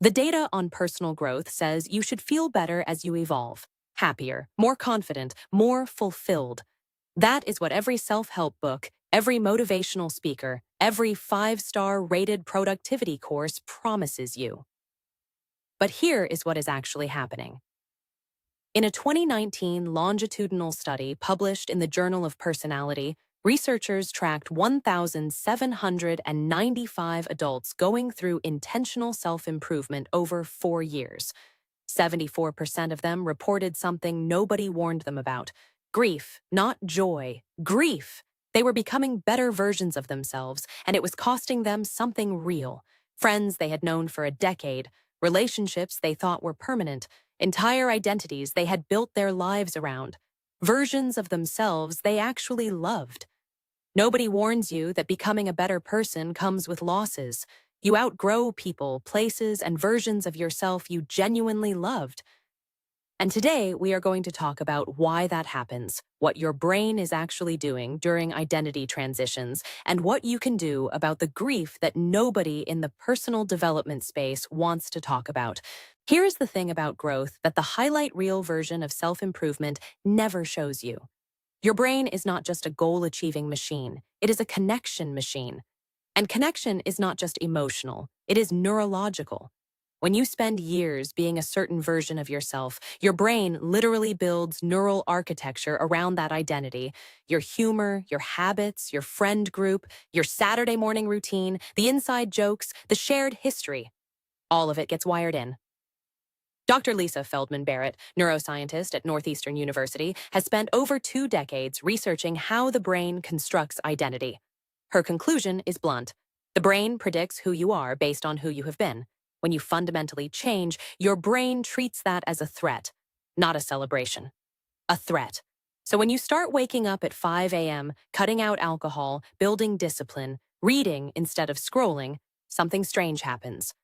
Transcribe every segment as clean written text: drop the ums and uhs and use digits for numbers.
The data on personal growth says you should feel better as you evolve, happier, more confident, more fulfilled. That is what every self-help book, every motivational speaker, every five-star rated productivity course promises you. But here is what is actually happening. In a 2019 longitudinal study published in the Journal of Personality, researchers tracked 1,795 adults going through intentional self-improvement over 4 years. 74% of them reported something nobody warned them about. Grief, not joy. Grief. They were becoming better versions of themselves, and it was costing them something real. Friends they had known for a decade, relationships they thought were permanent, entire identities they had built their lives around, versions of themselves they actually loved. Nobody warns you that becoming a better person comes with losses. You outgrow people, places, and versions of yourself you genuinely loved. And today, we are going to talk about why that happens, what your brain is actually doing during identity transitions, and what you can do about the grief that nobody in the personal development space wants to talk about. Here is the thing about growth that the highlight reel version of self-improvement never shows you. Your brain is not just a goal-achieving machine. It is a connection machine. And connection is not just emotional. It is neurological. When you spend years being a certain version of yourself, your brain literally builds neural architecture around that identity. Your humor, your habits, your friend group, your Saturday morning routine, the inside jokes, the shared history. All of it gets wired in. Dr. Lisa Feldman Barrett, neuroscientist at Northeastern University, has spent over 2 decades researching how the brain constructs identity. Her conclusion is blunt. The brain predicts who you are based on who you have been. When you fundamentally change, your brain treats that as a threat, not a celebration. A threat. So when you start waking up at 5 a.m., cutting out alcohol, building discipline, reading instead of scrolling, something strange happens.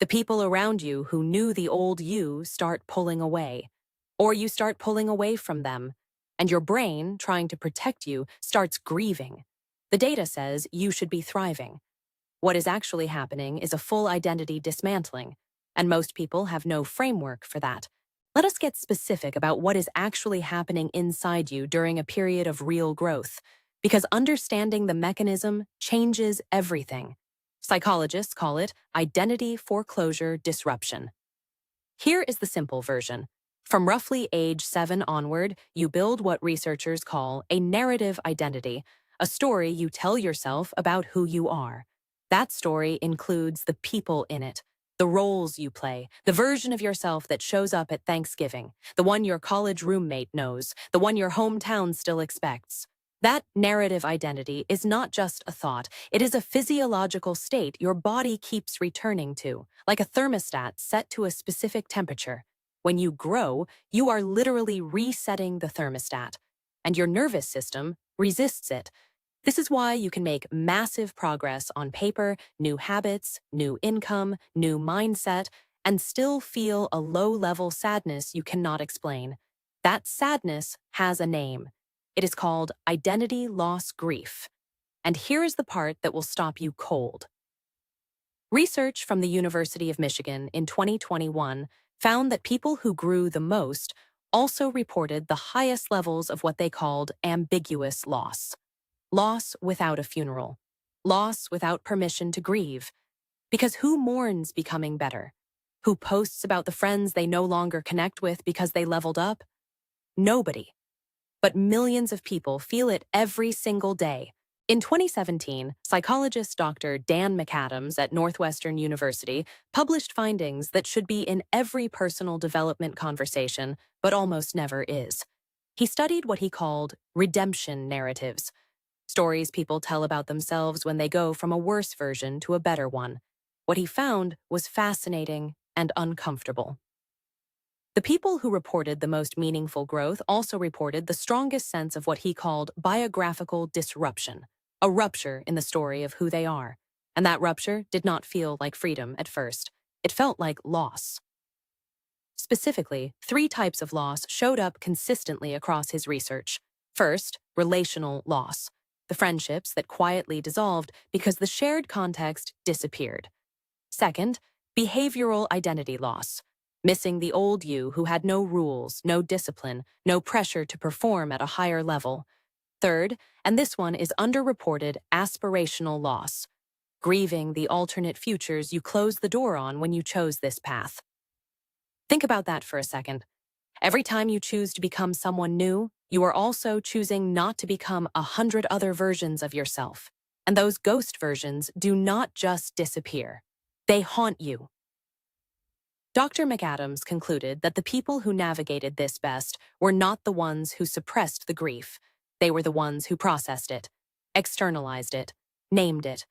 The people around you who knew the old you start pulling away. Or you start pulling away from them. And your brain, trying to protect you, starts grieving. The data says you should be thriving. What is actually happening is a full identity dismantling, and most people have no framework for that. Let us get specific about what is actually happening inside you during a period of real growth, because understanding the mechanism changes everything. Psychologists call it identity foreclosure disruption. Here is the simple version. From roughly age 7 onward, you build what researchers call a narrative identity, a story you tell yourself about who you are. That story includes the people in it, the roles you play, the version of yourself that shows up at Thanksgiving, the one your college roommate knows, the one your hometown still expects. That narrative identity is not just a thought, it is a physiological state your body keeps returning to, like a thermostat set to a specific temperature. When you grow, you are literally resetting the thermostat, and your nervous system resists it. This is why you can make massive progress on paper, new habits, new income, new mindset, and still feel a low-level sadness you cannot explain. That sadness has a name. It is called identity loss grief. And here is the part that will stop you cold. Research from the University of Michigan in 2021 found that people who grew the most also reported the highest levels of what they called ambiguous loss. Loss without a funeral. Loss without permission to grieve. Because who mourns becoming better? Who posts about the friends they no longer connect with because they leveled up? Nobody. But millions of people feel it every single day. In 2017, psychologist Dr. Dan McAdams at Northwestern University published findings that should be in every personal development conversation, but almost never is. He studied what he called redemption narratives. Stories people tell about themselves when they go from a worse version to a better one. What he found was fascinating and uncomfortable. The people who reported the most meaningful growth also reported the strongest sense of what he called biographical disruption, a rupture in the story of who they are. And that rupture did not feel like freedom at first. It felt like loss. Specifically, 3 types of loss showed up consistently across his research. First, relational loss. The friendships that quietly dissolved because the shared context disappeared. Second, Behavioral identity loss. Missing the old you who had no rules, no discipline, no pressure to perform at a higher level. Third, and this one is underreported, aspirational loss. Grieving the alternate futures you closed the door on when you chose this path. Think about that for a second. Every time you choose to become someone new, you are also choosing not to become 100 other versions of yourself. And those ghost versions do not just disappear. They haunt you. Dr. McAdams concluded that the people who navigated this best were not the ones who suppressed the grief. They were the ones who processed it, externalized it, named it,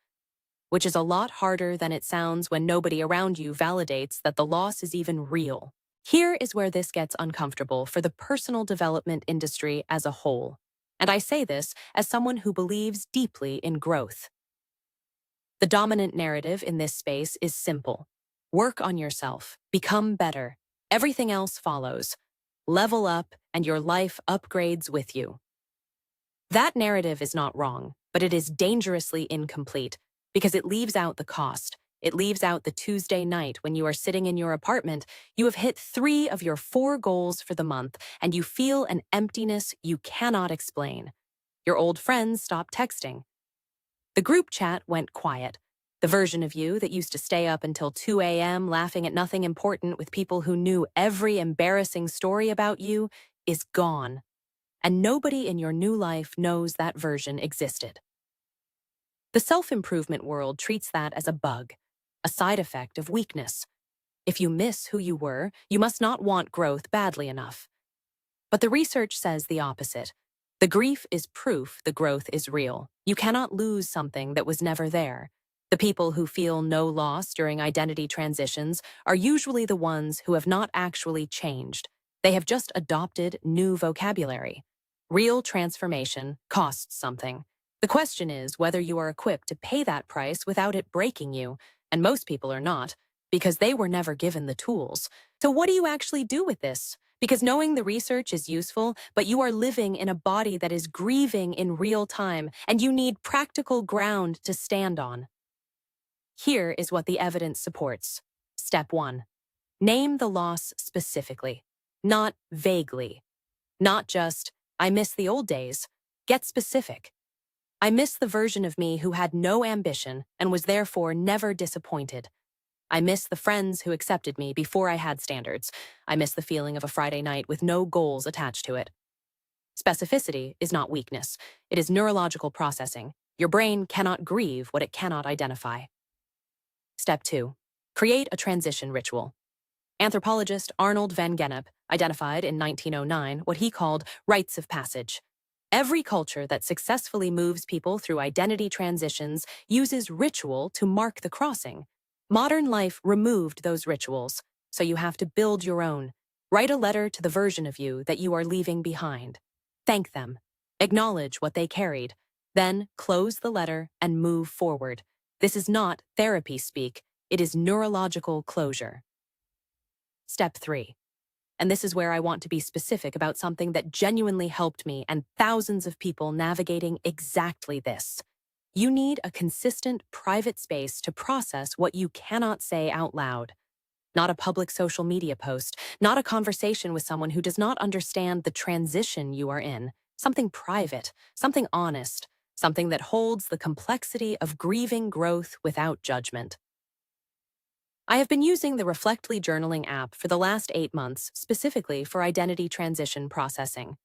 which is a lot harder than it sounds when nobody around you validates that the loss is even real. Here is where this gets uncomfortable for the personal development industry as a whole. And I say this as someone who believes deeply in growth. The dominant narrative in this space is simple. Work on yourself, become better. Everything else follows. Level up, and your life upgrades with you. That narrative is not wrong, but it is dangerously incomplete because it leaves out the cost. It leaves out the Tuesday night when you are sitting in your apartment, you have hit 3 of your 4 goals for the month, and you feel an emptiness you cannot explain. Your old friends stop texting. The group chat went quiet. The version of you that used to stay up until 2 a.m. laughing at nothing important with people who knew every embarrassing story about you is gone. And nobody in your new life knows that version existed. The self-improvement world treats that as a bug, a side effect of weakness. If you miss who you were, you must not want growth badly enough. But the research says the opposite. The grief is proof the growth is real. You cannot lose something that was never there. The people who feel no loss during identity transitions are usually the ones who have not actually changed. They have just adopted new vocabulary. Real transformation costs something. The question is whether you are equipped to pay that price without it breaking you, and most people are not, because they were never given the tools. So what do you actually do with this? Because knowing the research is useful, but you are living in a body that is grieving in real time, and you need practical ground to stand on. Here is what the evidence supports. Step 1. Name the loss specifically, not vaguely. Not just, I miss the old days. Get specific. I miss the version of me who had no ambition and was therefore never disappointed. I miss the friends who accepted me before I had standards. I miss the feeling of a Friday night with no goals attached to it. Specificity is not weakness. It is neurological processing. Your brain cannot grieve what it cannot identify. Step 2. Create a transition ritual. Anthropologist Arnold van Gennep identified in 1909 what he called rites of passage. Every culture that successfully moves people through identity transitions uses ritual to mark the crossing. Modern life removed those rituals, so you have to build your own. Write a letter to the version of you that you are leaving behind. Thank them. Acknowledge what they carried. Then close the letter and move forward. This is not therapy speak. It is neurological closure. Step 3. And this is where I want to be specific about something that genuinely helped me and thousands of people navigating exactly this. You need a consistent private space to process what you cannot say out loud. Not a public social media post, not a conversation with someone who does not understand the transition you are in. Something private, something honest, something that holds the complexity of grieving growth without judgment. I have been using the Reflectly journaling app for the last 8 months, specifically for identity transition processing.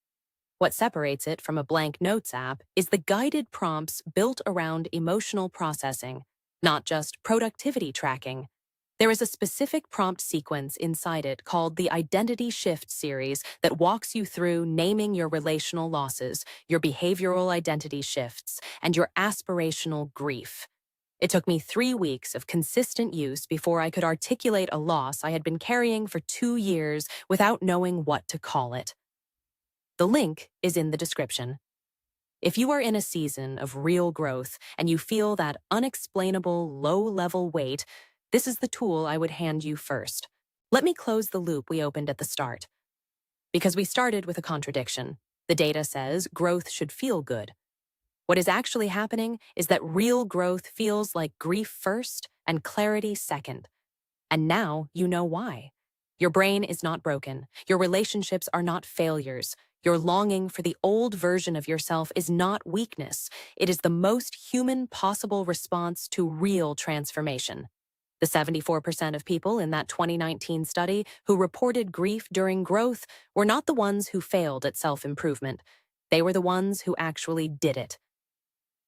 What separates it from a blank notes app is the guided prompts built around emotional processing, not just productivity tracking. There is a specific prompt sequence inside it called the Identity Shift series that walks you through naming your relational losses, your behavioral identity shifts, and your aspirational grief. It took me 3 weeks of consistent use before I could articulate a loss I had been carrying for 2 years without knowing what to call it. The link is in the description. If you are in a season of real growth and you feel that unexplainable low-level weight, this is the tool I would hand you first. Let me close the loop we opened at the start. Because we started with a contradiction. The data says growth should feel good. What is actually happening is that real growth feels like grief first and clarity second. And now you know why. Your brain is not broken. Your relationships are not failures. Your longing for the old version of yourself is not weakness. It is the most human possible response to real transformation. The 74% of people in that 2019 study who reported grief during growth were not the ones who failed at self-improvement. They were the ones who actually did it.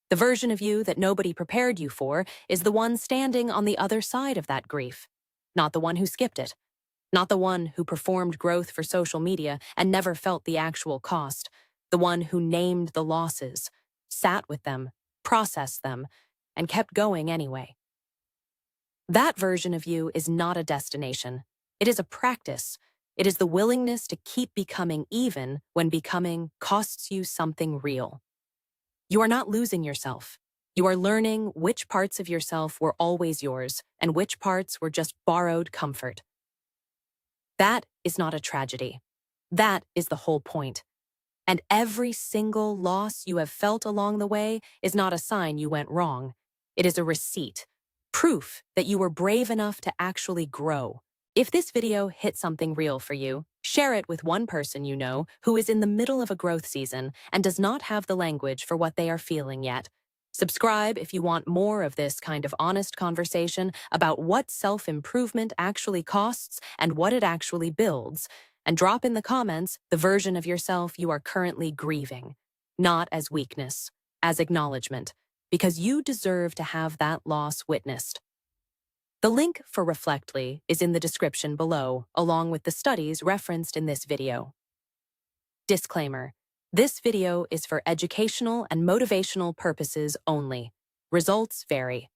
The version of you that nobody prepared you for is the one standing on the other side of that grief, not the one who skipped it. Not the one who performed growth for social media and never felt the actual cost. The one who named the losses, sat with them, processed them, and kept going anyway. That version of you is not a destination. It is a practice. It is the willingness to keep becoming even when becoming costs you something real. You are not losing yourself. You are learning which parts of yourself were always yours and which parts were just borrowed comfort. That is not a tragedy. That is the whole point. And every single loss you have felt along the way is not a sign you went wrong. It is a receipt, proof that you were brave enough to actually grow. If this video hit something real for you, share it with one person you know who is in the middle of a growth season and does not have the language for what they are feeling yet. Subscribe if you want more of this kind of honest conversation about what self-improvement actually costs and what it actually builds, and drop in the comments the version of yourself you are currently grieving, not as weakness, as acknowledgement, because you deserve to have that loss witnessed. The link for Reflectly is in the description below, along with the studies referenced in this video. Disclaimer: this video is for educational and motivational purposes only. Results vary.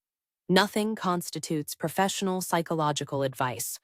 Nothing constitutes professional psychological advice.